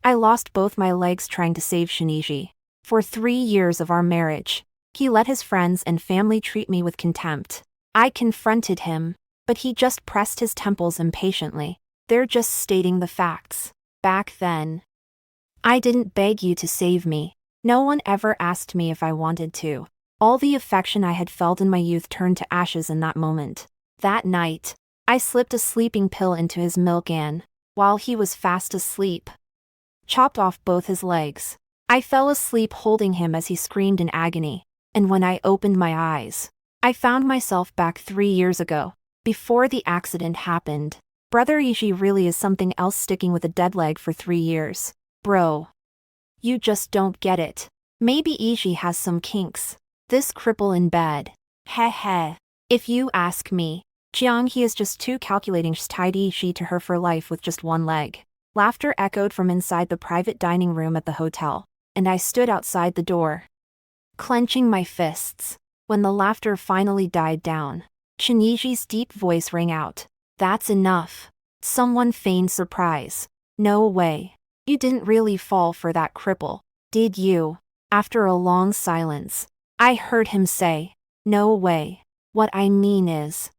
I lost both my legs trying to save Shinji. For 3 years of our marriage, he let his friends and family treat me with contempt. I confronted him, but he just pressed his temples impatiently. They're just stating the facts. Back then, I didn't beg you to save me. No one ever asked me if I wanted to. All the affection I had felt in my youth turned to ashes in that moment. That night, I slipped a sleeping pill into his milk and, while he was fast asleep, chopped off both his legs. I fell asleep holding him as he screamed in agony, and when I opened my eyes, I found myself back 3 years ago, before the accident happened. Brother Iji really is something else, sticking with a dead leg for 3 years. Bro. You just don't get it. Maybe Iji has some kinks. This cripple in bed. Heh heh. If you ask me, Jiang he is just too calculating. She's tied Iji to her for life with just one leg. Laughter echoed from inside the private dining room at the hotel, and I stood outside the door, clenching my fists. When the laughter finally died down, Shiniji's deep voice rang out. That's enough. Someone feigned surprise. No way. You didn't really fall for that cripple, did you? After a long silence, I heard him say, no way. What I mean is,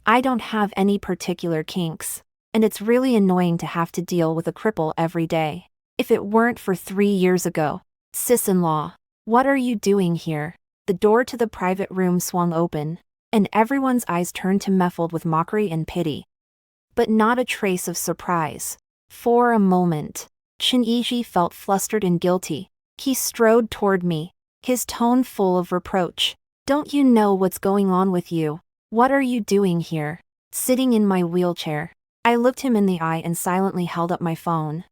I don't have any particular kinks, and it's really annoying to have to deal with a cripple every day. If it weren't for 3 years ago, sis-in-law, what are you doing here? The door to the private room swung open, and everyone's eyes turned to muffled with mockery and pity. But not a trace of surprise. For a moment, Shinji felt flustered and guilty. He strode toward me, his tone full of reproach. Don't you know what's going on with you? What are you doing here? Sitting in my wheelchair. I looked him in the eye and silently held up my phone.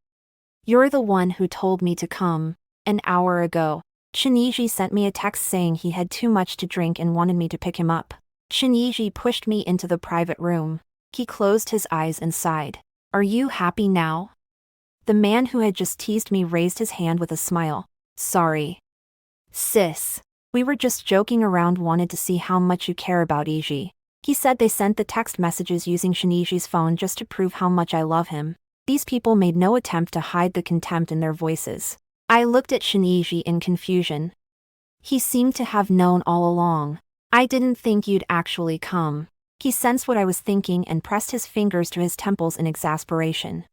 You're the one who told me to come. An hour ago, Shinji sent me a text saying he had too much to drink and wanted me to pick him up. Shinji pushed me into the private room. He closed his eyes and sighed. Are you happy now? The man who had just teased me raised his hand with a smile. Sorry. Sis. We were just joking around, wanted to see how much you care about Iji. He said they sent the text messages using Shiniji's phone just to prove how much I love him. These people made no attempt to hide the contempt in their voices. I looked at Shinji in confusion. He seemed to have known all along. I didn't think you'd actually come. He sensed what I was thinking and pressed his fingers to his temples in exasperation.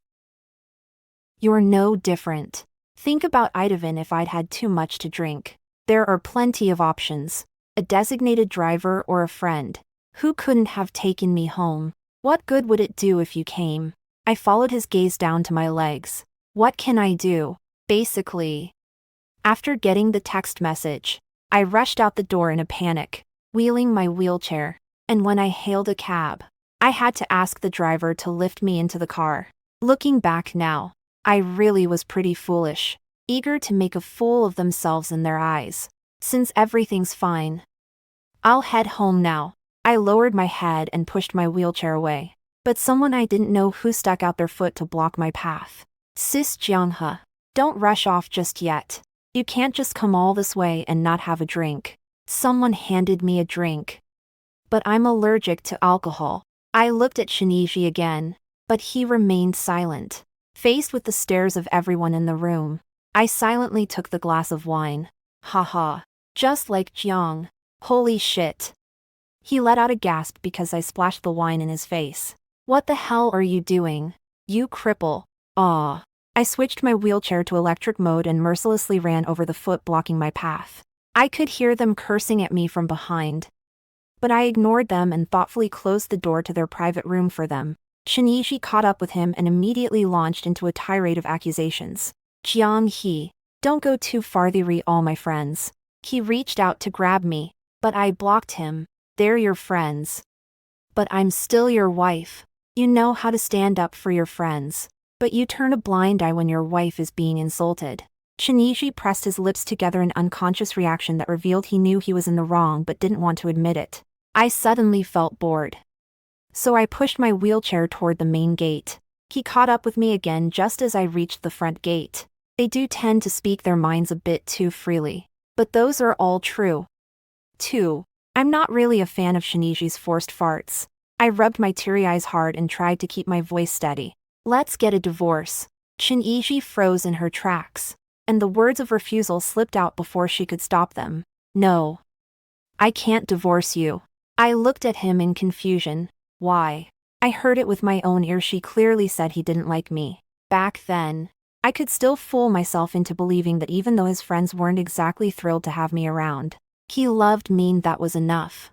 You're no different. Think about Idavan if I'd had too much to drink. There are plenty of options. A designated driver or a friend. Who couldn't have taken me home? What good would it do if you came? I followed his gaze down to my legs. What can I do? Basically. After getting the text message, I rushed out the door in a panic, wheeling my wheelchair, and when I hailed a cab, I had to ask the driver to lift me into the car. Looking back now, I really was pretty foolish, eager to make a fool of themselves in their eyes. Since everything's fine, I'll head home now. I lowered my head and pushed my wheelchair away, but someone I didn't know who stuck out their foot to block my path. Sis Jianghe, don't rush off just yet. You can't just come all this way and not have a drink. Someone handed me a drink. But I'm allergic to alcohol. I looked at Shinji again, but he remained silent. Faced with the stares of everyone in the room, I silently took the glass of wine. Haha. Just like Jiang. Holy shit. He let out a gasp because I splashed the wine in his face. What the hell are you doing? You cripple. Aw. I switched my wheelchair to electric mode and mercilessly ran over the foot blocking my path. I could hear them cursing at me from behind, but I ignored them and thoughtfully closed the door to their private room for them. Shinji caught up with him and immediately launched into a tirade of accusations. Jiang He, don't go too far. They all my friends. He reached out to grab me, but I blocked him. They're your friends. But I'm still your wife. You know how to stand up for your friends, but you turn a blind eye when your wife is being insulted. Shinji pressed his lips together in unconscious reaction that revealed he knew he was in the wrong but didn't want to admit it. I suddenly felt bored, so I pushed my wheelchair toward the main gate. He caught up with me again just as I reached the front gate. They do tend to speak their minds a bit too freely, but those are all true. 2. I'm not really a fan of Shiniji's forced farts. I rubbed my teary eyes hard and tried to keep my voice steady. Let's get a divorce. Shin Yiji froze in her tracks, and the words of refusal slipped out before she could stop them. No. I can't divorce you. I looked at him in confusion. Why? I heard it with my own ears. She clearly said he didn't like me. Back then, I could still fool myself into believing that even though his friends weren't exactly thrilled to have me around, he loved me and that was enough.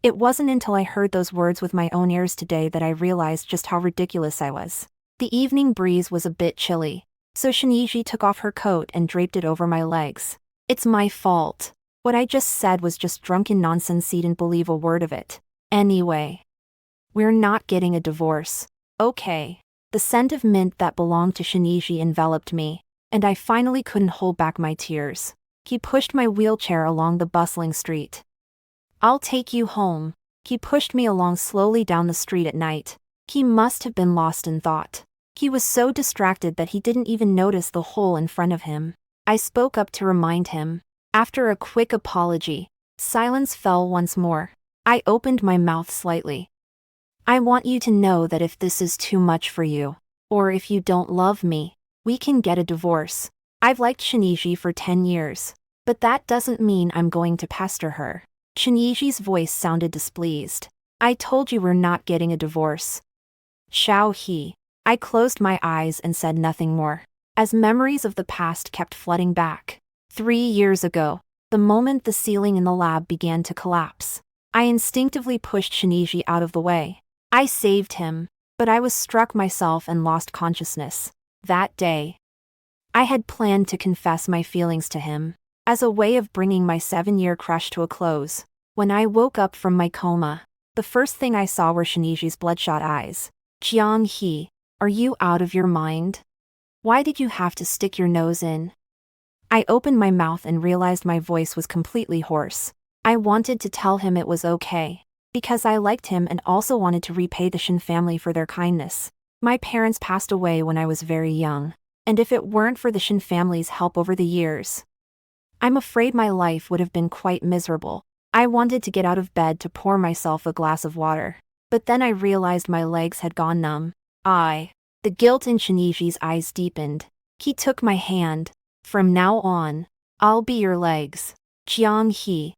It wasn't until I heard those words with my own ears today that I realized just how ridiculous I was. The evening breeze was a bit chilly, so Shin Yiji took off her coat and draped it over my legs. It's my fault. What I just said was just drunken nonsense. He didn't believe a word of it. Anyway, we're not getting a divorce. Okay. The scent of mint that belonged to Shin Yiji enveloped me, and I finally couldn't hold back my tears. He pushed my wheelchair along the bustling street. I'll take you home. He pushed me along slowly down the street at night. He must have been lost in thought. He was so distracted that he didn't even notice the hole in front of him. I spoke up to remind him. After a quick apology, silence fell once more. I opened my mouth slightly. I want you to know that if this is too much for you, or if you don't love me, we can get a divorce. I've liked Shin Yiji for 10 years, but that doesn't mean I'm going to pester her. Shin Yiji's voice sounded displeased. I told you we're not getting a divorce. Xiao He. I closed my eyes and said nothing more, as memories of the past kept flooding back. 3 years ago, the moment the ceiling in the lab began to collapse, I instinctively pushed Shin Yiji out of the way. I saved him, but I was struck myself and lost consciousness. That day, I had planned to confess my feelings to him, as a way of bringing my 7-year crush to a close. When I woke up from my coma, the first thing I saw were Shin Yiji's bloodshot eyes. Jiang He, are you out of your mind? Why did you have to stick your nose in? I opened my mouth and realized my voice was completely hoarse. I wanted to tell him it was okay, because I liked him and also wanted to repay the Shin family for their kindness. My parents passed away when I was very young, and if it weren't for the Shin family's help over the years, I'm afraid my life would have been quite miserable. I wanted to get out of bed to pour myself a glass of water, but then I realized my legs had gone numb. The guilt in Shin Yiji's eyes deepened. He took my hand. From now on, I'll be your legs. Jiang He.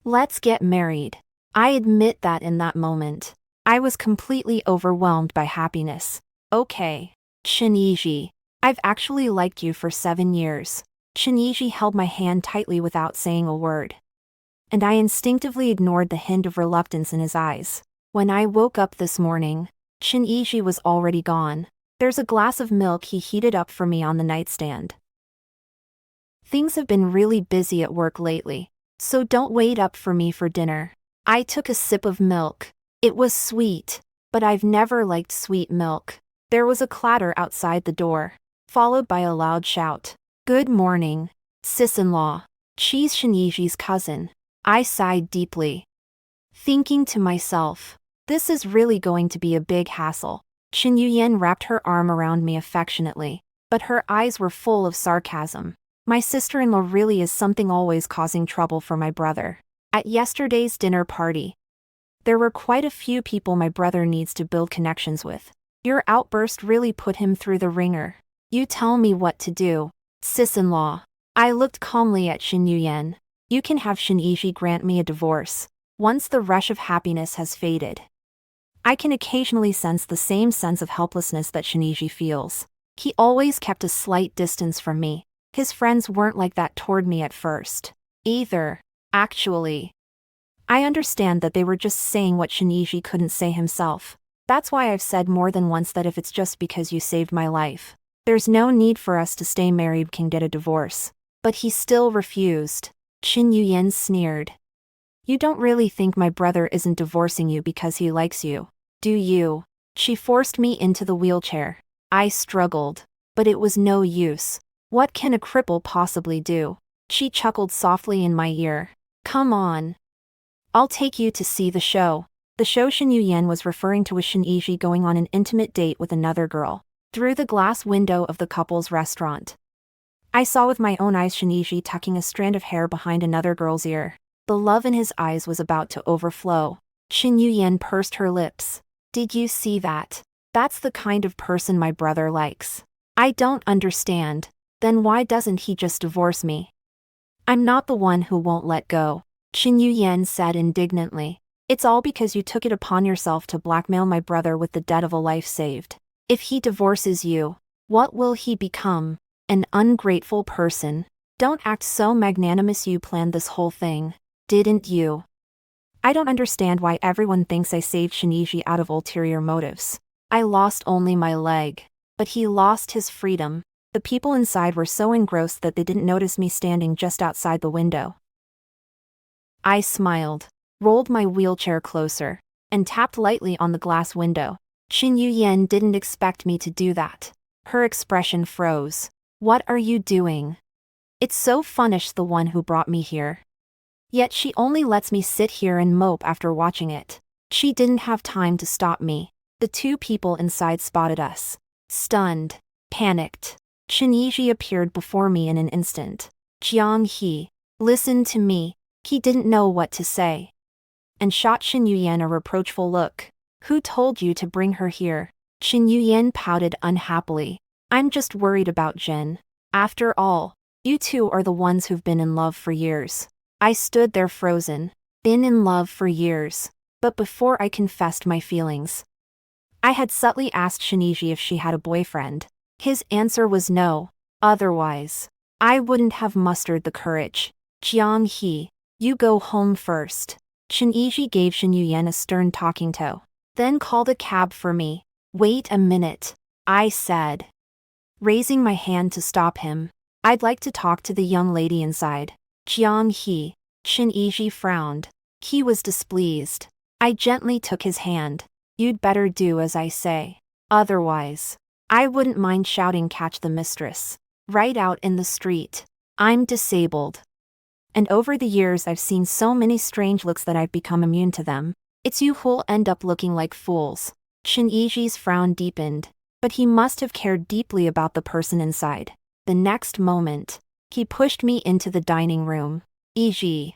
Let's get married. I admit that in that moment, I was completely overwhelmed by happiness. Okay. Shin Yiji. I've actually liked you for 7 years. Shin Yiji held my hand tightly without saying a word, and I instinctively ignored the hint of reluctance in his eyes. When I woke up this morning, Shin Yiji was already gone. There's a glass of milk he heated up for me on the nightstand. Things have been really busy at work lately, so don't wait up for me for dinner. I took a sip of milk. It was sweet, but I've never liked sweet milk. There was a clatter outside the door, followed by a loud shout. Good morning, sis-in-law. She's Shin Yiji's cousin. I sighed deeply, thinking to myself, this is really going to be a big hassle. Shin Yuyen wrapped her arm around me affectionately, but her eyes were full of sarcasm. My sister-in-law really is something, always causing trouble for my brother. At yesterday's dinner party, there were quite a few people my brother needs to build connections with. Your outburst really put him through the ringer. You tell me what to do, sis-in-law. I looked calmly at Shin Yuyen. You can have Shin Yiji grant me a divorce, once the rush of happiness has faded. I can occasionally sense the same sense of helplessness that Shin Yiji feels. He always kept a slight distance from me. His friends weren't like that toward me at first, either. Actually, I understand that they were just saying what Shin Yiji couldn't say himself. That's why I've said more than once that if it's just because you saved my life, there's no need for us to stay married, can get a divorce. But he still refused. Shin Yuyen sneered. You don't really think my brother isn't divorcing you because he likes you, do you? She forced me into the wheelchair. I struggled, but it was no use. What can a cripple possibly do? She chuckled softly in my ear. Come on. I'll take you to see the show. The show Shin Yuyen was referring to was Shin Yiji going on an intimate date with another girl, through the glass window of the couple's restaurant. I saw with my own eyes Shin Yiji tucking a strand of hair behind another girl's ear. The love in his eyes was about to overflow. Shin Yuyen pursed her lips. Did you see that? That's the kind of person my brother likes. I don't understand. Then why doesn't he just divorce me? I'm not the one who won't let go, Qin Yuyan said indignantly. It's all because you took it upon yourself to blackmail my brother with the debt of a life saved. If he divorces you, what will he become? An ungrateful person. Don't act so magnanimous. You planned this whole thing, didn't you? I don't understand why everyone thinks I saved Shinji out of ulterior motives. I lost only my leg. But he lost his freedom. The people inside were so engrossed that they didn't notice me standing just outside the window. I smiled, rolled my wheelchair closer, and tapped lightly on the glass window. Qin Yuyan didn't expect me to do that. Her expression froze. What are you doing? It's so funnish, the one who brought me here. Yet she only lets me sit here and mope after watching it. She didn't have time to stop me. The two people inside spotted us. Stunned, panicked. Shinji appeared before me in an instant. Jiang He, listen to me. He didn't know what to say. And shot Qin Yuyan a reproachful look. Who told you to bring her here? Qin Yuyan pouted unhappily. I'm just worried about Jin. After all, you two are the ones who've been in love for years. I stood there frozen. Been in love for years. But before I confessed my feelings, I had subtly asked Shinji if she had a boyfriend. His answer was no. Otherwise, I wouldn't have mustered the courage. Jiang He, you go home first. Shinji gave Qin Yuyan a stern talking to. Then called a cab for me. Wait a minute, I said, raising my hand to stop him. I'd like to talk to the young lady inside. Jiang He, Shinji frowned. He was displeased. I gently took his hand. You'd better do as I say. Otherwise, I wouldn't mind shouting catch the mistress right out in the street. I'm disabled. And over the years I've seen so many strange looks that I've become immune to them. It's you who'll end up looking like fools. Shinji's frown deepened, but he must have cared deeply about the person inside. The next moment, he pushed me into the dining room. Iji,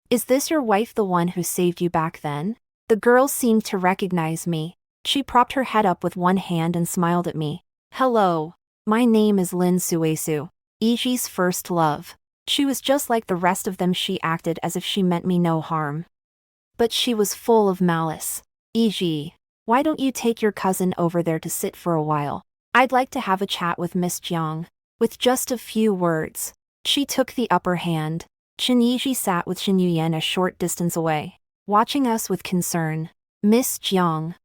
is this your wife, the one who saved you back then? The girl seemed to recognize me. She propped her head up with one hand and smiled at me. Hello, my name is Lin Suesu, Iji's first love. She was just like the rest of them. She acted as if she meant me no harm. But she was full of malice. Iji, why don't you take your cousin over there to sit for a while? I'd like to have a chat with Miss Jiang. With just a few words, she took the upper hand. Shinji sat with Qin Yuyan a short distance away, watching us with concern. Miss Jiang,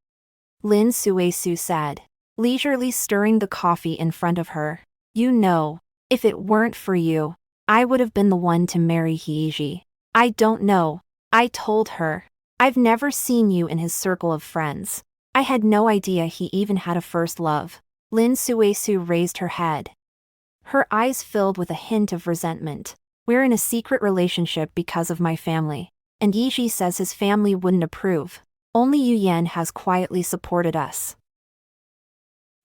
Lin Suesu said, leisurely stirring the coffee in front of her. You know, if it weren't for you, I would have been the one to marry Heiji. I don't know, I told her. I've never seen you in his circle of friends. I had no idea he even had a first love. Lin Suesu raised her head. Her eyes filled with a hint of resentment. We're in a secret relationship because of my family. And Yiji says his family wouldn't approve. Only Yuyan has quietly supported us.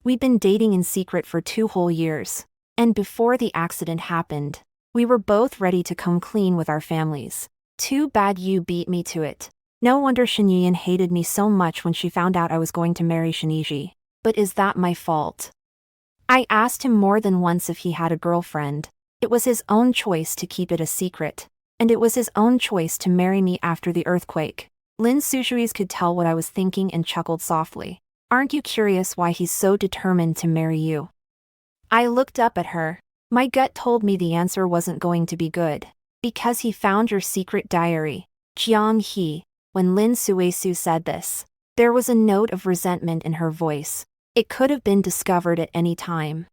We've been dating in secret for 2 whole years. And before the accident happened, we were both ready to come clean with our families. Too bad you beat me to it. No wonder Shinjuyan hated me so much when she found out I was going to marry Shinji. But is that my fault? I asked him more than once if he had a girlfriend. It was his own choice to keep it a secret. And it was his own choice to marry me after the earthquake. Lin Sushui's could tell what I was thinking and chuckled softly. Aren't you curious why he's so determined to marry you? I looked up at her. My gut told me the answer wasn't going to be good. Because he found your secret diary. Jiang He. When Lin Suesu said this, there was a note of resentment in her voice. It could have been discovered at any time.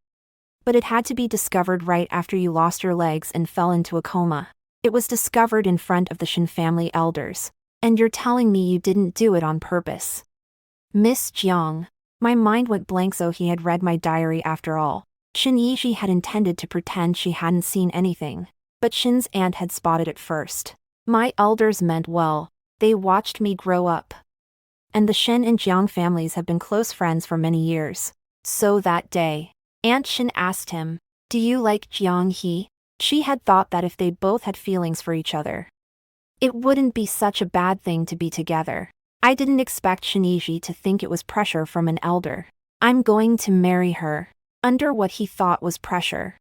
But it had to be discovered right after you lost your legs and fell into a coma. It was discovered in front of the Shin family elders. And you're telling me you didn't do it on purpose. Miss Jiang. My mind went blank, so he had read my diary after all. Shin Yiji had intended to pretend she hadn't seen anything. But Shin's aunt had spotted it first. My elders meant well. They watched me grow up. And the Shin and Jiang families have been close friends for many years. So that day, Aunt Shin asked him, "Do you like Jiang He?" She had thought that if they both had feelings for each other, it wouldn't be such a bad thing to be together. I didn't expect Shinji to think it was pressure from an elder. I'm going to marry her. Under what he thought was pressure.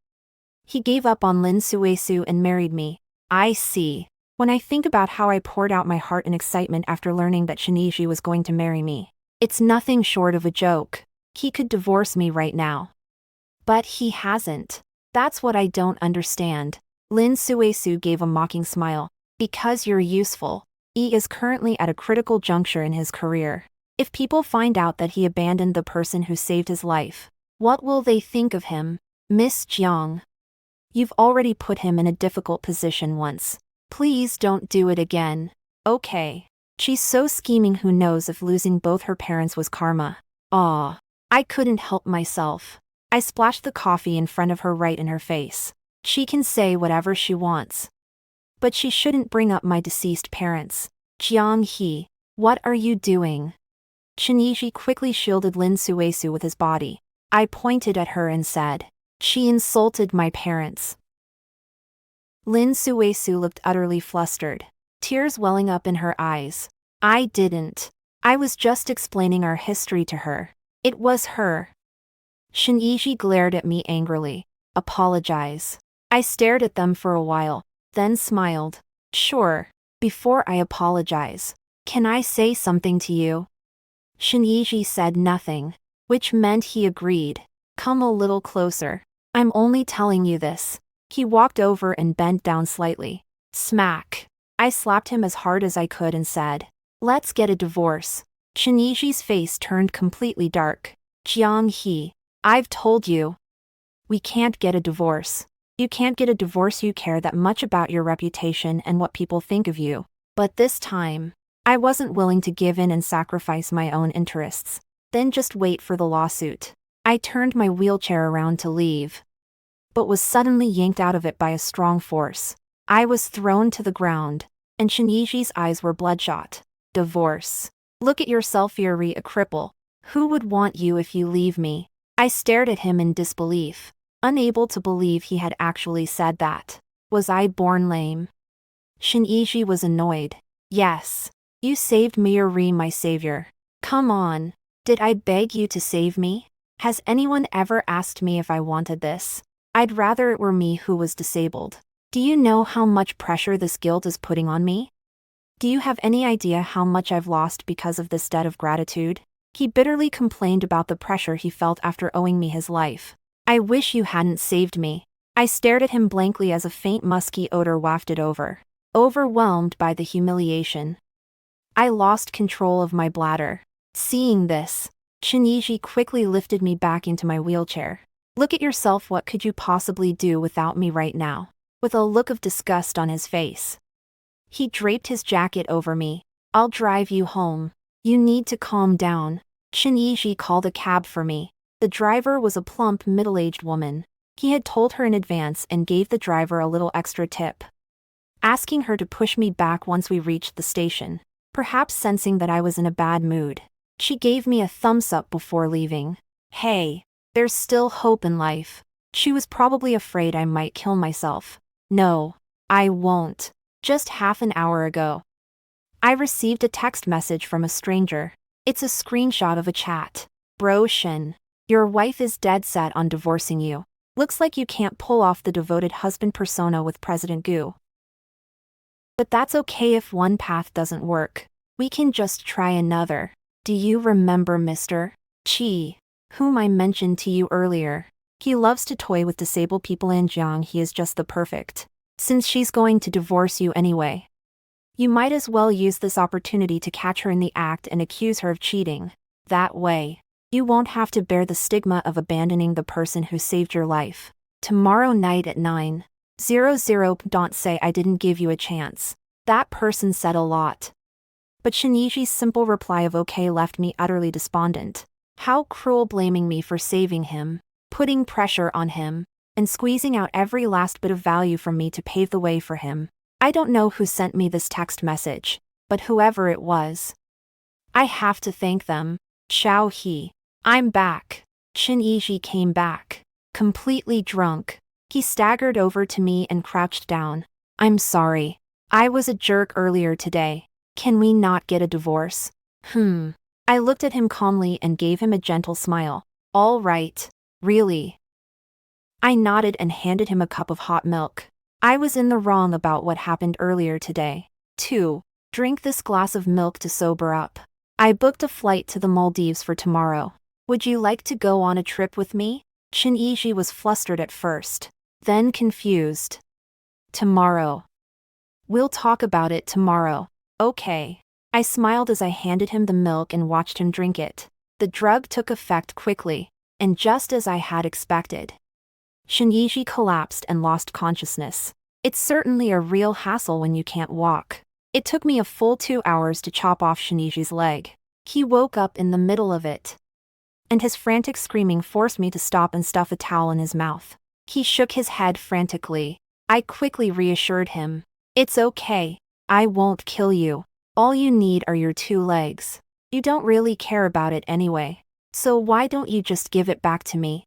He gave up on Lin Suesu and married me. I see. When I think about how I poured out my heart in excitement after learning that Shinji was going to marry me, it's nothing short of a joke. He could divorce me right now. But he hasn't. That's what I don't understand. Lin Suesu gave a mocking smile. Because you're useful. He is currently at a critical juncture in his career. If people find out that he abandoned the person who saved his life, what will they think of him? Miss Jiang. You've already put him in a difficult position once. Please don't do it again. Okay. She's so scheming, who knows if losing both her parents was karma. Aw. I couldn't help myself. I splashed the coffee in front of her right in her face. She can say whatever she wants. But she shouldn't bring up my deceased parents. Jiang He, what are you doing? Shinji quickly shielded Lin Suesu with his body. I pointed at her and said, she insulted my parents. Lin Suesu looked utterly flustered, tears welling up in her eyes. I didn't. I was just explaining our history to her. It was her. Shinji glared at me angrily. Apologize. I stared at them for a while, then smiled. Sure. Before I apologize, can I say something to you? Shinji said nothing, which meant he agreed. Come a little closer. I'm only telling you this. He walked over and bent down slightly. Smack. I slapped him as hard as I could and said, let's get a divorce. Shinji's face turned completely dark. Jiang He, I've told you. We can't get a divorce. You can't get a divorce. You care that much about your reputation and what people think of you. But this time, I wasn't willing to give in and sacrifice my own interests. Then just wait for the lawsuit. I turned my wheelchair around to leave, but was suddenly yanked out of it by a strong force. I was thrown to the ground, and Shinji's eyes were bloodshot. Divorce. Look at yourself, you're a cripple. Who would want you if you leave me? I stared at him in disbelief, unable to believe he had actually said that. Was I born lame? Shinji was annoyed. Yes. You saved me, you're my savior. Come on. Did I beg you to save me? Has anyone ever asked me if I wanted this? I'd rather it were me who was disabled. Do you know how much pressure this guilt is putting on me? Do you have any idea how much I've lost because of this debt of gratitude? He bitterly complained about the pressure he felt after owing me his life. I wish you hadn't saved me. I stared at him blankly as a faint musky odor wafted over. Overwhelmed by the humiliation, I lost control of my bladder. Seeing this, Shinji quickly lifted me back into my wheelchair. Look at yourself, what could you possibly do without me right now? With a look of disgust on his face, he draped his jacket over me. I'll drive you home. You need to calm down. Shinji called a cab for me. The driver was a plump, middle-aged woman. He had told her in advance and gave the driver a little extra tip, asking her to push me back once we reached the station. Perhaps sensing that I was in a bad mood, she gave me a thumbs up before leaving. Hey, there's still hope in life. She was probably afraid I might kill myself. No, I won't. Just half an hour ago, I received a text message from a stranger. It's a screenshot of a chat. Bro Shin, your wife is dead set on divorcing you. Looks like you can't pull off the devoted husband persona with President Gu. But that's okay if one path doesn't work. We can just try another. Do you remember Mr. Chi, whom I mentioned to you earlier? He loves to toy with disabled people in Jiang. He is just the perfect. Since she's going to divorce you anyway, you might as well use this opportunity to catch her in the act and accuse her of cheating. That way, you won't have to bear the stigma of abandoning the person who saved your life. Tomorrow night at 9:00, don't say I didn't give you a chance. That person said a lot. But Shinji's simple reply of okay left me utterly despondent. How cruel, blaming me for saving him, putting pressure on him, and squeezing out every last bit of value from me to pave the way for him. I don't know who sent me this text message, but whoever it was, I have to thank them. Xiao He, I'm back. Shinji came back, completely drunk. He staggered over to me and crouched down. I'm sorry. I was a jerk earlier today. Can we not get a divorce? Hmm. I looked at him calmly and gave him a gentle smile. All right. Really? I nodded and handed him a cup of hot milk. I was in the wrong about what happened earlier today. 2. Drink this glass of milk to sober up. I booked a flight to the Maldives for tomorrow. Would you like to go on a trip with me? Shinji was flustered at first, then confused. Tomorrow. We'll talk about it tomorrow. Okay. I smiled as I handed him the milk and watched him drink it. The drug took effect quickly, and just as I had expected. Shinji collapsed and lost consciousness. It's certainly a real hassle when you can't walk. It took me a full 2 hours to chop off Shinji's leg. He woke up in the middle of it, and his frantic screaming forced me to stop and stuff a towel in his mouth. He shook his head frantically. I quickly reassured him. It's okay. I won't kill you. All you need are your 2 legs. You don't really care about it anyway. So why don't you just give it back to me?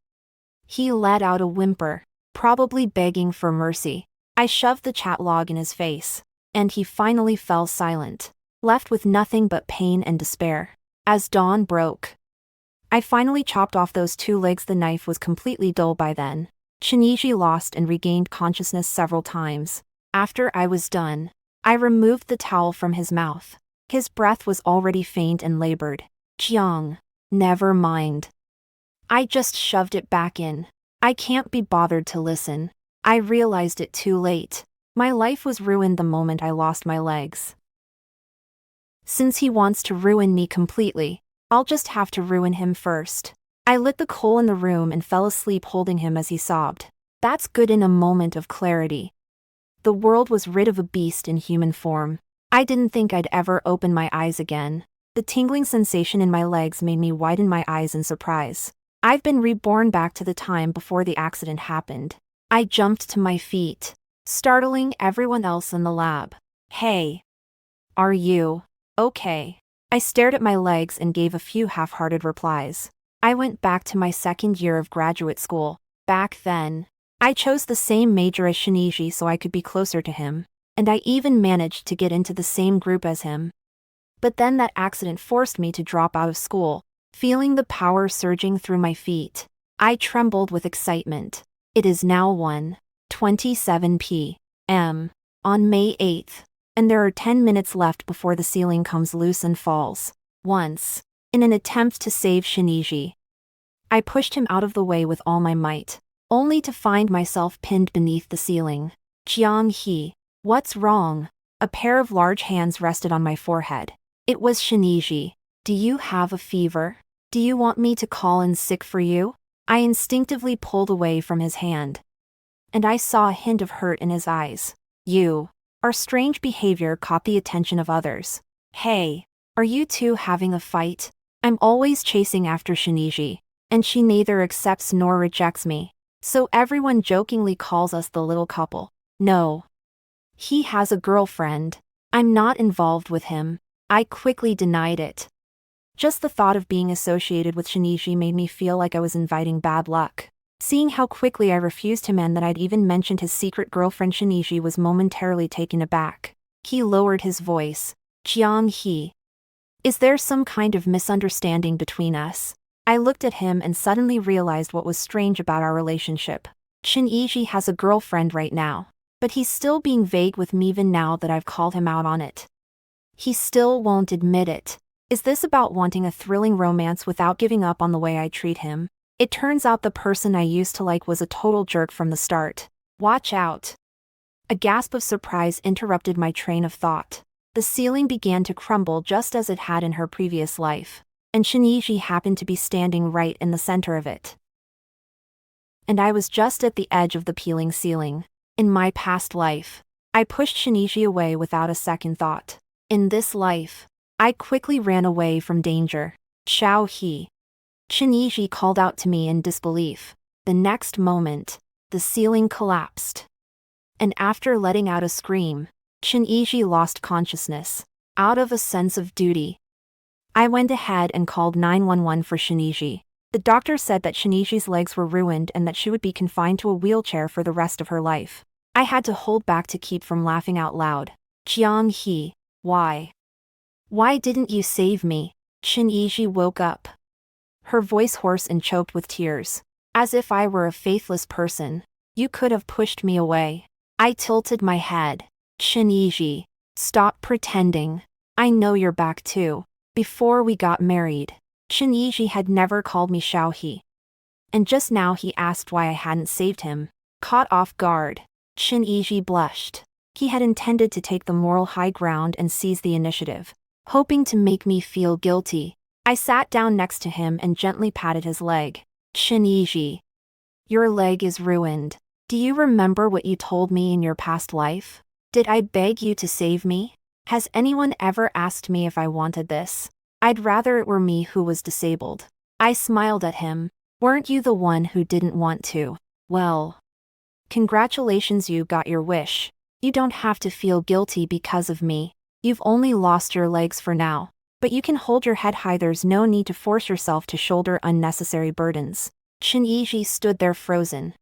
He let out a whimper, probably begging for mercy. I shoved the chat log in his face, and he finally fell silent, left with nothing but pain and despair. As dawn broke, I finally chopped off those 2 legs. The knife was completely dull by then. Shinji lost and regained consciousness several times. After I was done, I removed the towel from his mouth. His breath was already faint and labored. Jiang, never mind. I just shoved it back in. I can't be bothered to listen. I realized it too late. My life was ruined the moment I lost my legs. Since he wants to ruin me completely, I'll just have to ruin him first. I lit the coal in the room and fell asleep holding him as he sobbed. That's good. In a moment of clarity, the world was rid of a beast in human form. I didn't think I'd ever open my eyes again. The tingling sensation in my legs made me widen my eyes in surprise. I've been reborn back to the time before the accident happened. I jumped to my feet, startling everyone else in the lab. Hey. Are you okay? I stared at my legs and gave a few half-hearted replies. I went back to my 2nd year of graduate school. Back then, I chose the same major as Shinji so I could be closer to him, and I even managed to get into the same group as him. But then that accident forced me to drop out of school. Feeling the power surging through my feet, I trembled with excitement. It is now 1:27 p.m. on May 8th, and there are 10 minutes left before the ceiling comes loose and falls. Once, in an attempt to save Shinji, I pushed him out of the way with all my might, only to find myself pinned beneath the ceiling. Jiang He, what's wrong? A pair of large hands rested on my forehead. It was Shinji. Do you have a fever? Do you want me to call in sick for you? I instinctively pulled away from his hand, and I saw a hint of hurt in his eyes. Our strange behavior caught the attention of others. Hey, are you two having a fight? I'm always chasing after Shinji, and she neither accepts nor rejects me. So everyone jokingly calls us the little couple. No. He has a girlfriend. I'm not involved with him. I quickly denied it. Just the thought of being associated with Shinji made me feel like I was inviting bad luck. Seeing how quickly I refused him and that I'd even mentioned his secret girlfriend, Shinji was momentarily taken aback. He lowered his voice. Jiang He. Is there some kind of misunderstanding between us? I looked at him and suddenly realized what was strange about our relationship. Shinji has a girlfriend right now, but he's still being vague with me even now that I've called him out on it. He still won't admit it. Is this about wanting a thrilling romance without giving up on the way I treat him? It turns out the person I used to like was a total jerk from the start. Watch out. A gasp of surprise interrupted my train of thought. The ceiling began to crumble just as it had in her previous life, and Shinji happened to be standing right in the center of it. And I was just at the edge of the peeling ceiling. In my past life, I pushed Shinji away without a second thought. In this life, I quickly ran away from danger. Xiao He. Shinji called out to me in disbelief. The next moment, the ceiling collapsed, and after letting out a scream, Shinji lost consciousness. Out of a sense of duty, I went ahead and called 911 for Shinji. The doctor said that Shinji's legs were ruined and that she would be confined to a wheelchair for the rest of her life. I had to hold back to keep from laughing out loud. Jiang He. Why? Why didn't you save me? Shin Yiji woke up, her voice hoarse and choked with tears. As if I were a faithless person. You could have pushed me away. I tilted my head. Shin Yiji, stop pretending. I know you're back too. Before we got married, Shin Yiji had never called me Xiaohe. And just now he asked why I hadn't saved him. Caught off guard, Shin Yiji blushed. He had intended to take the moral high ground and seize the initiative, hoping to make me feel guilty. I sat down next to him and gently patted his leg. Shin Yiji, your leg is ruined. Do you remember what you told me in your past life? Did I beg you to save me? Has anyone ever asked me if I wanted this? I'd rather it were me who was disabled. I smiled at him. Weren't you the one who didn't want to? Well, congratulations, you got your wish. You don't have to feel guilty because of me. You've only lost your legs for now. But you can hold your head high. There's no need to force yourself to shoulder unnecessary burdens. Shin Yiji stood there frozen,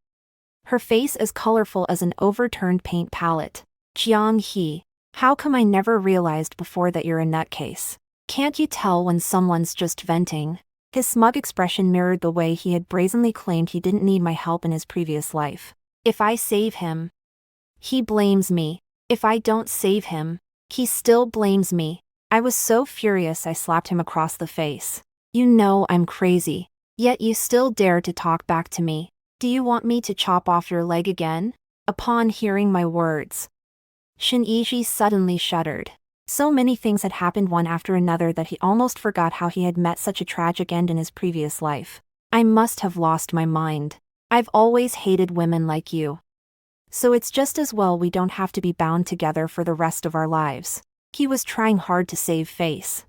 her face as colorful as an overturned paint palette. Jiang He, how come I never realized before that you're a nutcase? Can't you tell when someone's just venting? His smug expression mirrored the way he had brazenly claimed he didn't need my help in his previous life. If I save him, he blames me. If I don't save him, he still blames me. I was so furious I slapped him across the face. You know I'm crazy, yet you still dare to talk back to me. Do you want me to chop off your leg again? Upon hearing my words, Shin Yiji suddenly shuddered. So many things had happened one after another that he almost forgot how he had met such a tragic end in his previous life. I must have lost my mind. I've always hated women like you. So it's just as well we don't have to be bound together for the rest of our lives. He was trying hard to save face.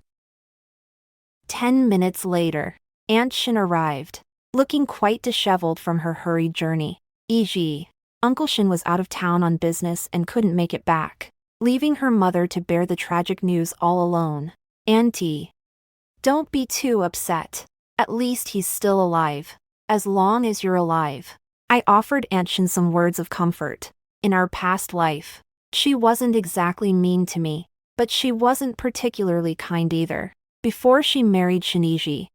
10 minutes later, Aunt Shin arrived, looking quite disheveled from her hurried journey. E.g., Uncle Shin was out of town on business and couldn't make it back, leaving her mother to bear the tragic news all alone. Auntie, don't be too upset. At least he's still alive. As long as you're alive. I offered Aunt Shin some words of comfort. In our past life, she wasn't exactly mean to me, but she wasn't particularly kind either. Before she married Shin Yiji,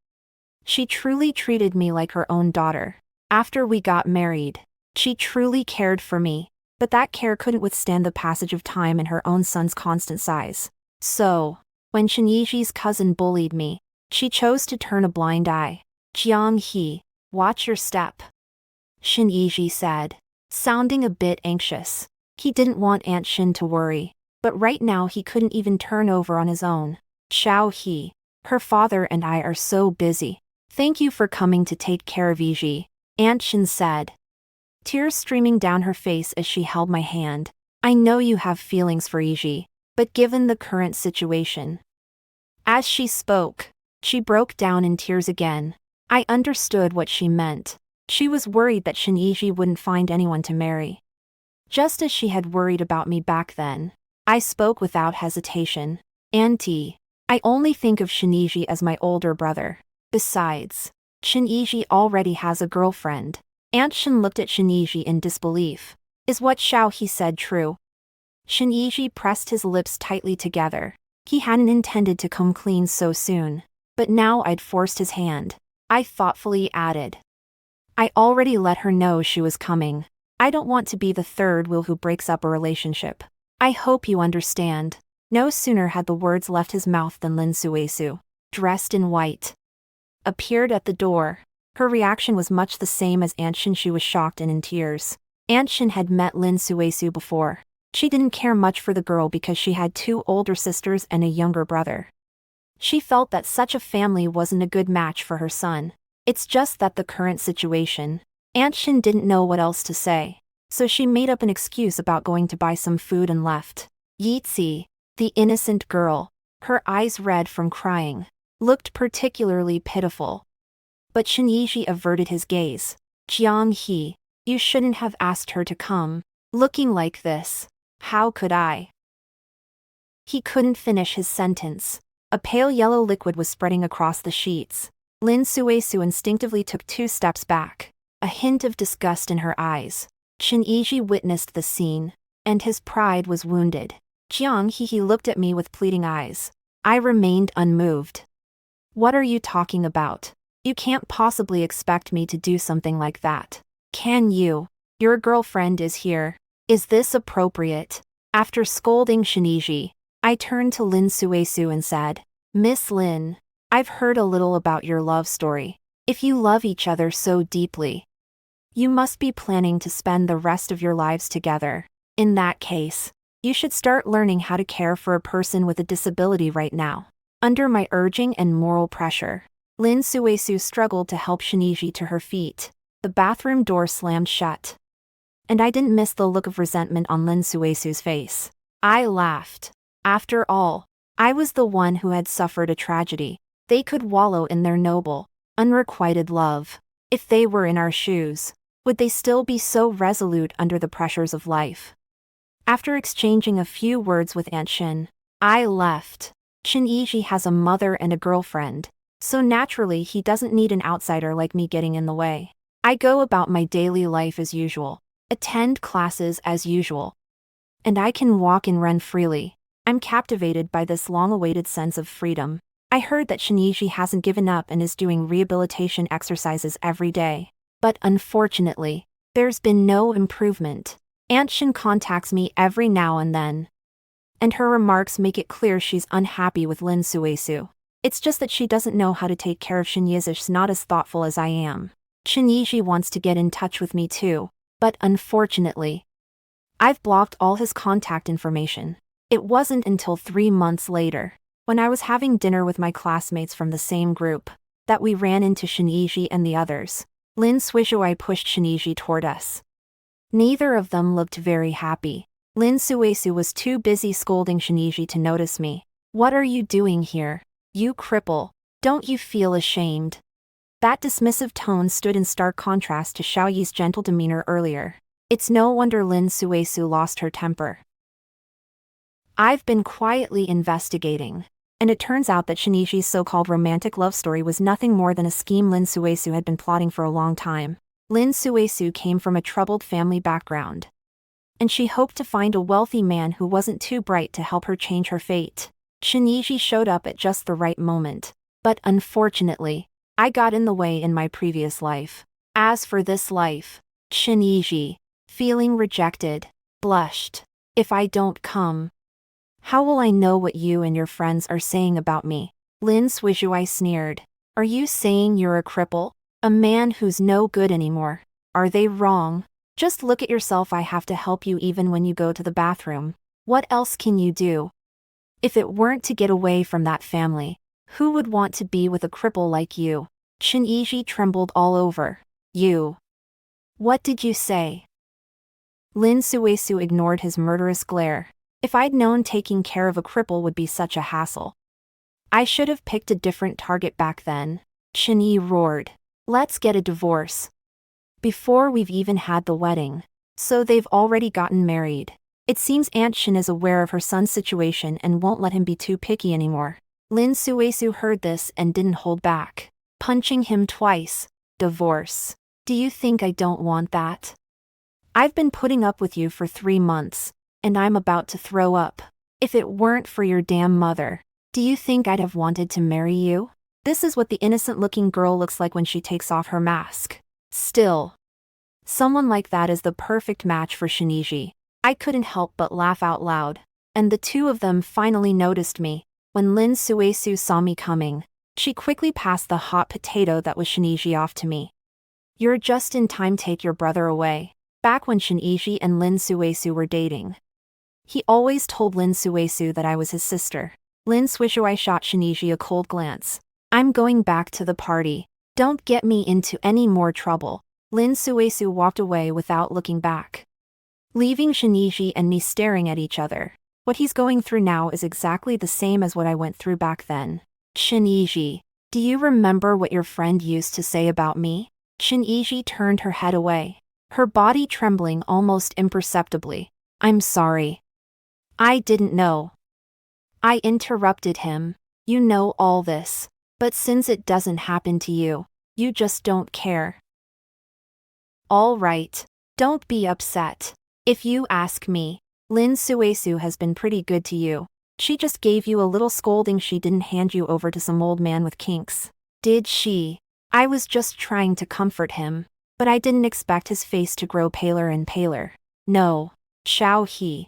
she truly treated me like her own daughter. After we got married, she truly cared for me, but that care couldn't withstand the passage of time and her own son's constant sighs. So, when Shin Yiji's cousin bullied me, she chose to turn a blind eye. Jiang He, watch your step, Shin Yiji said, sounding a bit anxious. He didn't want Aunt Shin to worry, but right now he couldn't even turn over on his own. Xiao He, her father and I are so busy. Thank you for coming to take care of Yiji, Aunt Shin said, tears streaming down her face as she held my hand. I know you have feelings for Yiji, but given the current situation. As she spoke, she broke down in tears again. I understood what she meant. She was worried that Shin Yiji wouldn't find anyone to marry, just as she had worried about me back then. I spoke without hesitation. Auntie, I only think of Shin Yiji as my older brother. Besides, Shin Yiji already has a girlfriend. Aunt Shin looked at Shin Yiji in disbelief. Is what Xiao He said true? Shin Yiji pressed his lips tightly together. He hadn't intended to come clean so soon, but now I'd forced his hand. I thoughtfully added, I already let her know she was coming. I don't want to be the third wheel who breaks up a relationship. I hope you understand. No sooner had the words left his mouth than Lin Suesu, dressed in white, appeared at the door. Her reaction was much the same as Aunt Shin. She was shocked and in tears. Aunt Shin had met Lin Suesu before. She didn't care much for the girl because she had 2 older sisters and a younger brother. She felt that such a family wasn't a good match for her son. It's just that the current situation. Aunt Shin didn't know what else to say, so she made up an excuse about going to buy some food and left. Yitzi, the innocent girl, her eyes red from crying, looked particularly pitiful. But Shin Yiji averted his gaze. Jiang He, you shouldn't have asked her to come, looking like this. How could I? He couldn't finish his sentence. A pale yellow liquid was spreading across the sheets. Lin Suesu instinctively took 2 steps back, a hint of disgust in her eyes. Shin Yiji witnessed the scene, and his pride was wounded. Jiang He looked at me with pleading eyes. I remained unmoved. What are you talking about? You can't possibly expect me to do something like that. Can you? Your girlfriend is here. Is this appropriate? After scolding Shinji, I turned to Lin Suesu and said, Miss Lin, I've heard a little about your love story. If you love each other so deeply, you must be planning to spend the rest of your lives together. In that case, you should start learning how to care for a person with a disability right now. Under my urging and moral pressure, Lin Suesu struggled to help Shinji to her feet. The bathroom door slammed shut. And I didn't miss the look of resentment on Lin Suesu's face. I laughed. After all, I was the one who had suffered a tragedy. They could wallow in their noble, unrequited love. If they were in our shoes, would they still be so resolute under the pressures of life? After exchanging a few words with Aunt Shin, I left. Shinji has a mother and a girlfriend, so naturally he doesn't need an outsider like me getting in the way. I go about my daily life as usual, attend classes as usual, and I can walk and run freely. I'm captivated by this long-awaited sense of freedom. I heard that Shinji hasn't given up and is doing rehabilitation exercises every day. But unfortunately, there's been no improvement. Aunt Shin contacts me every now and then, and her remarks make it clear she's unhappy with Lin Suesu. It's just that she doesn't know how to take care of Shinji. She's not as thoughtful as I am. Shinji wants to get in touch with me too, but unfortunately, I've blocked all his contact information. It wasn't until 3 months later, when I was having dinner with my classmates from the same group, that we ran into Shinji and the others. Lin Suesu pushed Shinji toward us. Neither of them looked very happy. Lin Suesu was too busy scolding Shinji to notice me. What are you doing here? You cripple. Don't you feel ashamed? That dismissive tone stood in stark contrast to Xiaoyi's gentle demeanor earlier. It's no wonder Lin Suesu lost her temper. I've been quietly investigating, and it turns out that Shinji's so-called romantic love story was nothing more than a scheme Lin Suesu had been plotting for a long time. Lin Suesu came from a troubled family background, and she hoped to find a wealthy man who wasn't too bright to help her change her fate. Shinji showed up at just the right moment, but unfortunately, I got in the way in my previous life. As for this life, Shinji, feeling rejected, blushed. If I don't come, how will I know what you and your friends are saying about me? Lin Suesu sneered. Are you saying you're a cripple? A man who's no good anymore? Are they wrong? Just look at yourself. I have to help you even when you go to the bathroom. What else can you do? If it weren't to get away from that family, who would want to be with a cripple like you? Shinji trembled all over. You. What did you say? Lin Suesu ignored his murderous glare. If I'd known taking care of a cripple would be such a hassle, I should have picked a different target back then. Shinji roared. Let's get a divorce. Before we've even had the wedding. So they've already gotten married. It seems Aunt Shin is aware of her son's situation and won't let him be too picky anymore. Lin Suesu heard this and didn't hold back, punching him twice. Divorce. Do you think I don't want that? I've been putting up with you for 3 months, and I'm about to throw up. If it weren't for your damn mother, do you think I'd have wanted to marry you? This is what the innocent-looking girl looks like when she takes off her mask. Still, someone like that is the perfect match for Shinji. I couldn't help but laugh out loud, and the two of them finally noticed me. When Lin Suesu saw me coming, she quickly passed the hot potato that was Shinji off to me. You're just in time. Take your brother away. Back when Shinji and Lin Suesu were dating, he always told Lin Suesu that I was his sister. Lin Suesu shot Shinji a cold glance. I'm going back to the party. Don't get me into any more trouble. Lin Suesu walked away without looking back, leaving Shinji and me staring at each other. What he's going through now is exactly the same as what I went through back then. Shinji, do you remember what your friend used to say about me? Shinji turned her head away, her body trembling almost imperceptibly. I'm sorry. I didn't know. I interrupted him. You know all this, but since it doesn't happen to you, you just don't care. All right, don't be upset. If you ask me, Lin Suesu has been pretty good to you. She just gave you a little scolding. She didn't hand you over to some old man with kinks, did she? I was just trying to comfort him, but I didn't expect his face to grow paler and paler. No, Xiao He.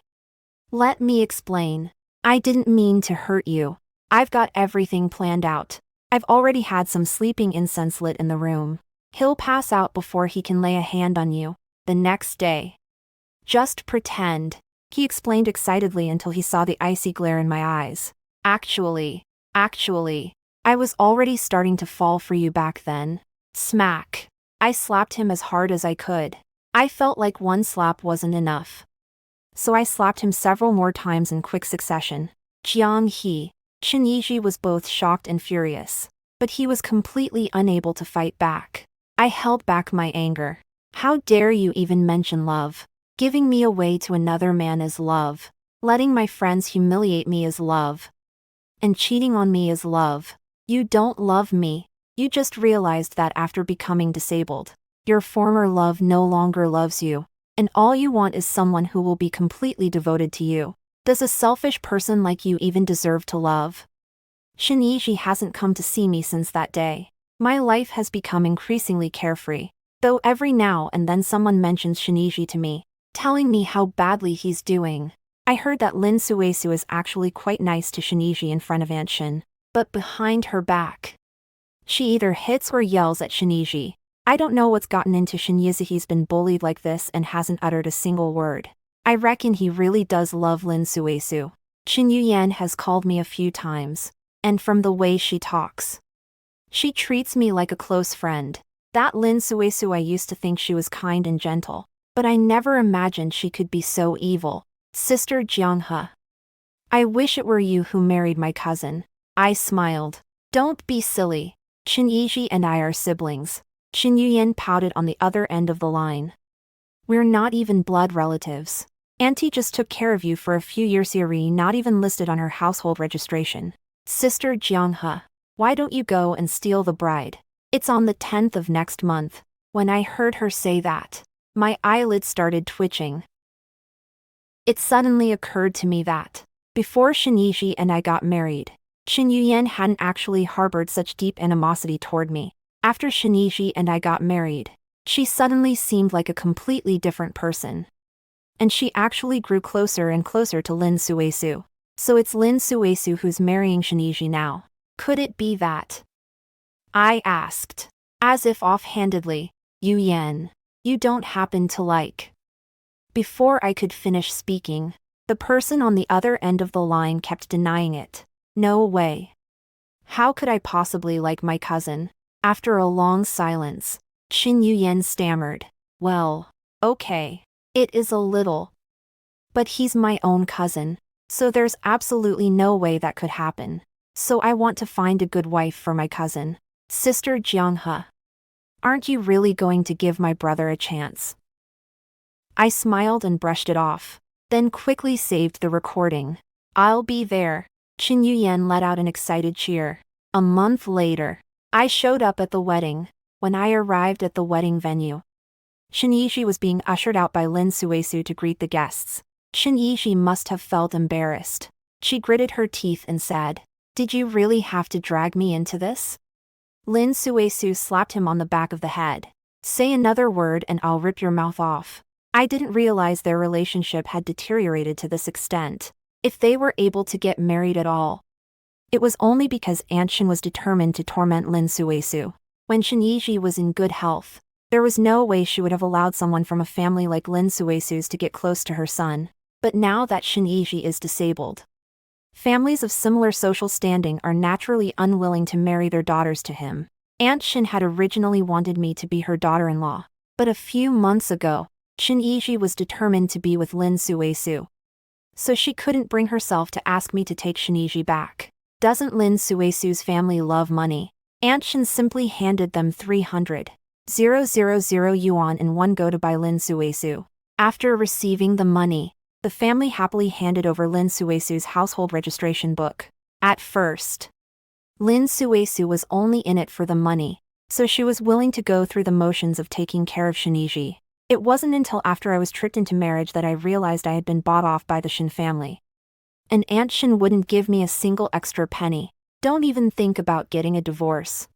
Let me explain. I didn't mean to hurt you. I've got everything planned out. I've already had some sleeping incense lit in the room. He'll pass out before he can lay a hand on you the next day. Just pretend, he explained excitedly until he saw the icy glare in my eyes. Actually, I was already starting to fall for you back then. Smack. I slapped him as hard as I could. I felt like one slap wasn't enough, so I slapped him several more times in quick succession. Jiang He. Chen Yiji was both shocked and furious, but he was completely unable to fight back. I held back my anger. How dare you even mention love? Giving me away to another man is love. Letting my friends humiliate me is love. And cheating on me is love. You don't love me. You just realized that after becoming disabled. Your former love no longer loves you, and all you want is someone who will be completely devoted to you. Does a selfish person like you even deserve to love? Shen Yiji hasn't come to see me since that day. My life has become increasingly carefree, though every now and then someone mentions Shen Yiji to me, telling me how badly he's doing. I heard that Lin Suesu is actually quite nice to Shen Yiji in front of Aunt Shen, but behind her back, she either hits or yells at Shen Yiji. I don't know what's gotten into Shen Yiji. He's been bullied like this and hasn't uttered a single word. I reckon he really does love Lin Suesu. Chen Yuyan has called me a few times, and from the way she talks, she treats me like a close friend. That Lin Suesu, I used to think she was kind and gentle, but I never imagined she could be so evil. Sister Jianghe. I wish it were you who married my cousin. I smiled. Don't be silly. Chen Yiji and I are siblings. Chen Yuyan pouted on the other end of the line. We're not even blood relatives. Auntie just took care of you for a few years. You're not even listed on her household registration. Sister Jianghe, why don't you go and steal the bride? It's on the 10th of next month. When I heard her say that, my eyelids started twitching. It suddenly occurred to me that, before Shen Yiji and I got married, Chen Yuyan hadn't actually harbored such deep animosity toward me. After Shen Yiji and I got married, she suddenly seemed like a completely different person. And she actually grew closer and closer to Lin Suesu. So it's Lin Suesu who's marrying Shen Yiji now. Could it be that? I asked, as if offhandedly. Yu Yan, you don't happen to like. Before I could finish speaking, the person on the other end of the line kept denying it. No way. How could I possibly like my cousin? After a long silence, Qin Yuyan stammered. Well, okay. It is a little. But he's my own cousin, so there's absolutely no way that could happen. So I want to find a good wife for my cousin. Sister Jianghe. Aren't you really going to give my brother a chance? I smiled and brushed it off, then quickly saved the recording. I'll be there. Qin Yuyan let out an excited cheer. A month later, I showed up at the wedding. When I arrived at the wedding venue, Shen Yiji was being ushered out by Lin Suesu to greet the guests. Shen Yiji must have felt embarrassed. She gritted her teeth and said, "Did you really have to drag me into this?" Lin Suesu slapped him on the back of the head. "Say another word and I'll rip your mouth off." I didn't realize their relationship had deteriorated to this extent. If they were able to get married at all, it was only because Aunt Shen was determined to torment Lin Suesu. When Shen Yiji was in good health, there was no way she would have allowed someone from a family like Lin Suesu's to get close to her son. But now that Shen Yiji is disabled, families of similar social standing are naturally unwilling to marry their daughters to him. Aunt Shen had originally wanted me to be her daughter-in-law, but a few months ago, Shen Yiji was determined to be with Lin Suesu. So she couldn't bring herself to ask me to take Shen Yiji back. Doesn't Lin Suesu's family love money? Aunt Shen simply handed them 300,000 yuan in one go to buy Lin Suesu. After receiving the money, the family happily handed over Lin Suesu's household registration book. At first, Lin Suesu was only in it for the money, so she was willing to go through the motions of taking care of Shen Yiji. It wasn't until after I was tricked into marriage that I realized I had been bought off by the Shen family. And Aunt Shin wouldn't give me a single extra penny. Don't even think about getting a divorce.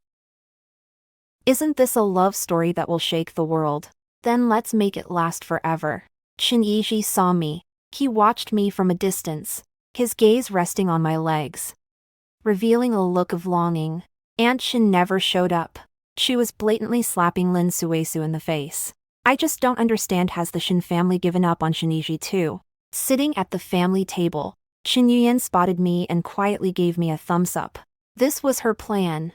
Isn't this a love story that will shake the world? Then let's make it last forever. Shin Yiji saw me. He watched me from a distance, his gaze resting on my legs, revealing a look of longing. Aunt Shin never showed up. She was blatantly slapping Lin Suesu in the face. I just don't understand, has the Shin family given up on Shiniji too? Sitting at the family table, Shin Yuyen spotted me and quietly gave me a thumbs up. This was her plan.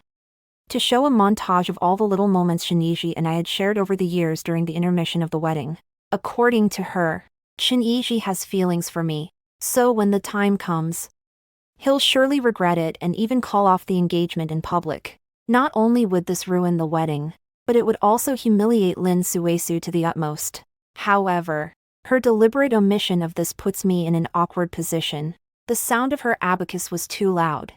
To show a montage of all the little moments Shiniji and I had shared over the years during the intermission of the wedding. According to her, Shiniji has feelings for me, so when the time comes, he'll surely regret it and even call off the engagement in public. Not only would this ruin the wedding, but it would also humiliate Lin Suesu to the utmost. However, her deliberate omission of this puts me in an awkward position. The sound of her abacus was too loud,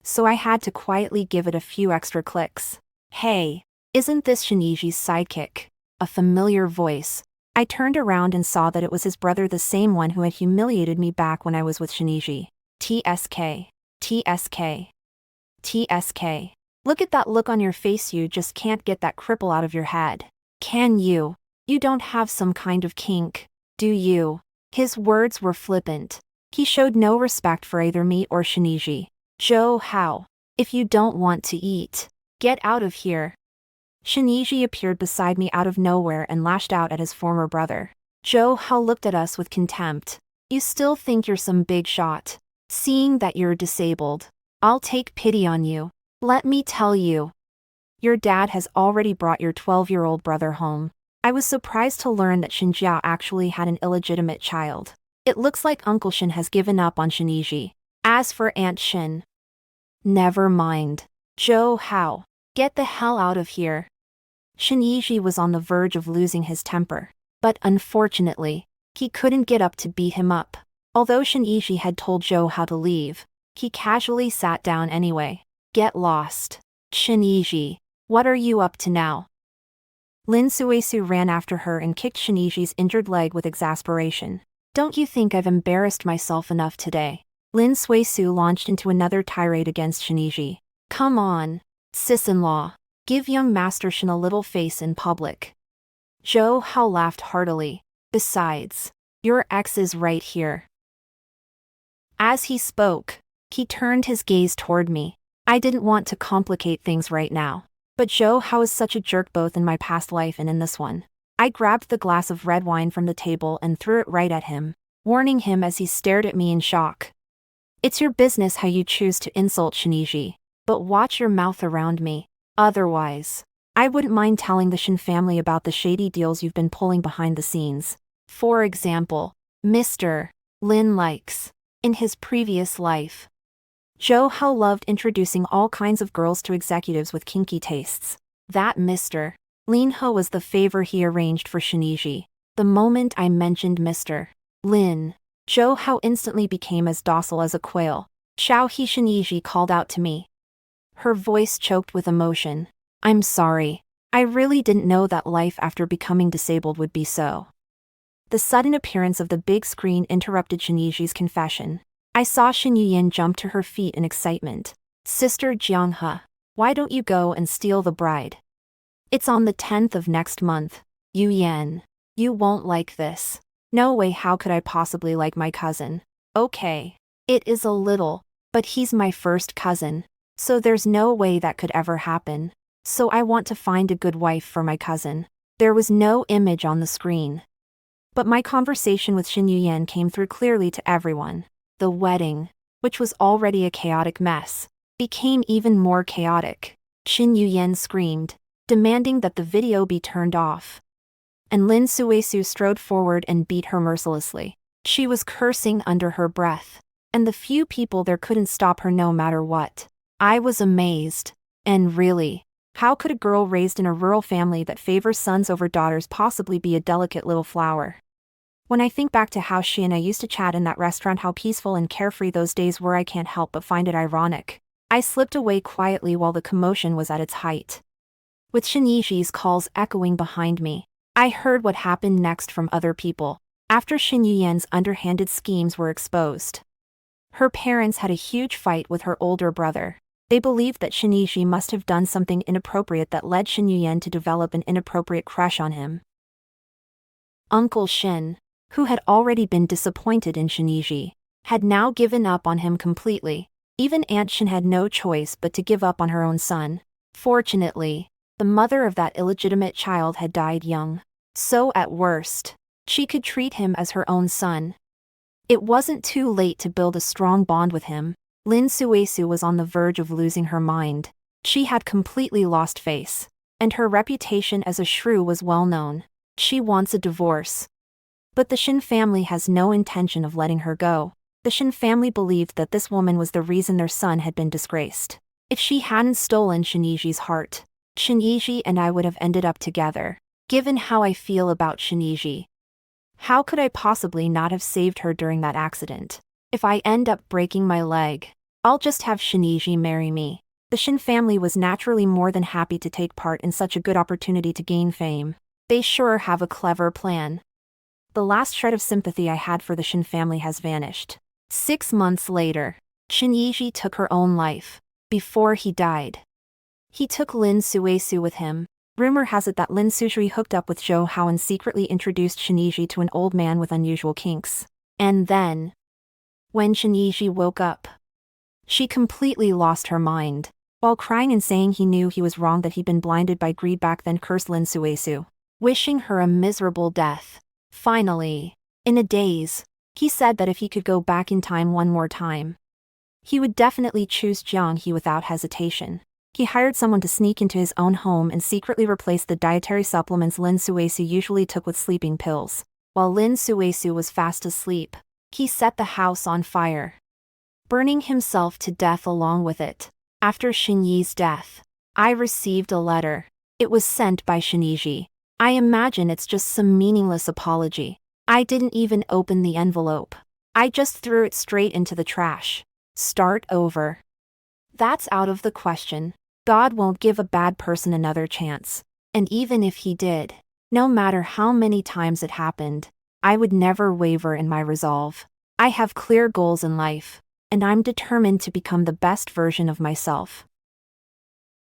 so I had to quietly give it a few extra clicks. Hey, isn't this Shiniji's sidekick? A familiar voice. I turned around and saw that it was his brother, the same one who had humiliated me back when I was with Shiniji. TSK. TSK. TSK. Look at that look on your face, you just can't get that cripple out of your head. Can you? You don't have some kind of kink, do you? His words were flippant. He showed no respect for either me or Shiniji. Joe Hao, if you don't want to eat, get out of here. Shiniji appeared beside me out of nowhere and lashed out at his former brother. Joe Hao looked at us with contempt. You still think you're some big shot? Seeing that you're disabled, I'll take pity on you. Let me tell you, your dad has already brought your 12-year-old brother home. I was surprised to learn that Shin Jiao actually had an illegitimate child. It looks like Uncle Shin has given up on Shiniji. As for Aunt Shin, never mind. Joe Hao, get the hell out of here. Shiniji was on the verge of losing his temper, but unfortunately, he couldn't get up to beat him up. Although Shiniji had told Joe how to leave, he casually sat down anyway. Get lost. Shiniji, what are you up to now? Lin Suesu ran after her and kicked Shiniji's injured leg with exasperation. Don't you think I've embarrassed myself enough today? Lin Suesu launched into another tirade against Shiniji. Come on, sis-in-law. Give young Master Shin a little face in public. Joe Hao laughed heartily. Besides, your ex is right here. As he spoke, he turned his gaze toward me. I didn't want to complicate things right now, but Joe Hao is such a jerk both in my past life and in this one. I grabbed the glass of red wine from the table and threw it right at him, warning him as he stared at me in shock. It's your business how you choose to insult Shiniji, but watch your mouth around me. Otherwise, I wouldn't mind telling the Shin family about the shady deals you've been pulling behind the scenes. For example, Mr. Lin likes. In his previous life, Joe Hao loved introducing all kinds of girls to executives with kinky tastes. That Mr. Lin Ho was the favor he arranged for Shiniji. The moment I mentioned Mr. Lin, Joe Hao instantly became as docile as a quail. Xiao He, Shiniji called out to me. Her voice choked with emotion. I'm sorry. I really didn't know that life after becoming disabled would be so. The sudden appearance of the big screen interrupted Shiniji's confession. I saw Shin Yuyen jump to her feet in excitement. Sister Jianghe, why don't you go and steal the bride? It's on the 10th of next month. Yuyen, you won't like this. No way, how could I possibly like my cousin? Okay. It is a little, but he's my first cousin. So there's no way that could ever happen. So I want to find a good wife for my cousin. There was no image on the screen, but my conversation with Shin Yuyen came through clearly to everyone. The wedding, which was already a chaotic mess, became even more chaotic. Shin Yuyen screamed, demanding that the video be turned off. And Lin Suesu strode forward and beat her mercilessly. She was cursing under her breath, and the few people there couldn't stop her no matter what. I was amazed. And really, how could a girl raised in a rural family that favors sons over daughters possibly be a delicate little flower? When I think back to how she and I used to chat in that restaurant, how peaceful and carefree those days were, I can't help but find it ironic. I slipped away quietly while the commotion was at its height. With Shiniji's calls echoing behind me, I heard what happened next from other people. After Shin Yuyen's underhanded schemes were exposed, Her parents had a huge fight with her older brother. They believed that Shinji must have done something inappropriate that led Shin Yuyen to develop an inappropriate crush on him. Uncle Shin, who had already been disappointed in Shinji, had now given up on him completely. Even Aunt Shin had no choice but to give up on her own son. Fortunately, the mother of that illegitimate child had died young. So at worst, she could treat him as her own son. It wasn't too late to build a strong bond with him. Lin Suesu was on the verge of losing her mind. She had completely lost face, and her reputation as a shrew was well known. She wants a divorce. But the Shin family has no intention of letting her go. The Shin family believed that this woman was the reason their son had been disgraced. If she hadn't stolen Shinji's heart, Shinji and I would have ended up together. Given how I feel about Shinji, how could I possibly not have saved her during that accident? If I end up breaking my leg, I'll just have Shinji marry me. The Shin family was naturally more than happy to take part in such a good opportunity to gain fame. They sure have a clever plan. The last shred of sympathy I had for the Shin family has vanished. 6 months later, Shinji took her own life. Before he died, he took Lin Suesu with him. Rumor has it that Lin Sushui hooked up with Zhou Hao and secretly introduced Shinji to an old man with unusual kinks. And then, when Shinji woke up, she completely lost her mind. While crying and saying he knew he was wrong, that he'd been blinded by greed back then, cursed Lin Suesu, wishing her a miserable death. Finally, in a daze, he said that if he could go back in time one more time, he would definitely choose Jiang He without hesitation. He hired someone to sneak into his own home and secretly replace the dietary supplements Lin Suesu usually took with sleeping pills. While Lin Suesu was fast asleep, he set the house on fire, burning himself to death along with it. After Shinji's death, I received a letter. It was sent by Shinji. I imagine it's just some meaningless apology. I didn't even open the envelope. I just threw it straight into the trash. Start over. That's out of the question. God won't give a bad person another chance. And even if he did, no matter how many times it happened, I would never waver in my resolve. I have clear goals in life, and I'm determined to become the best version of myself.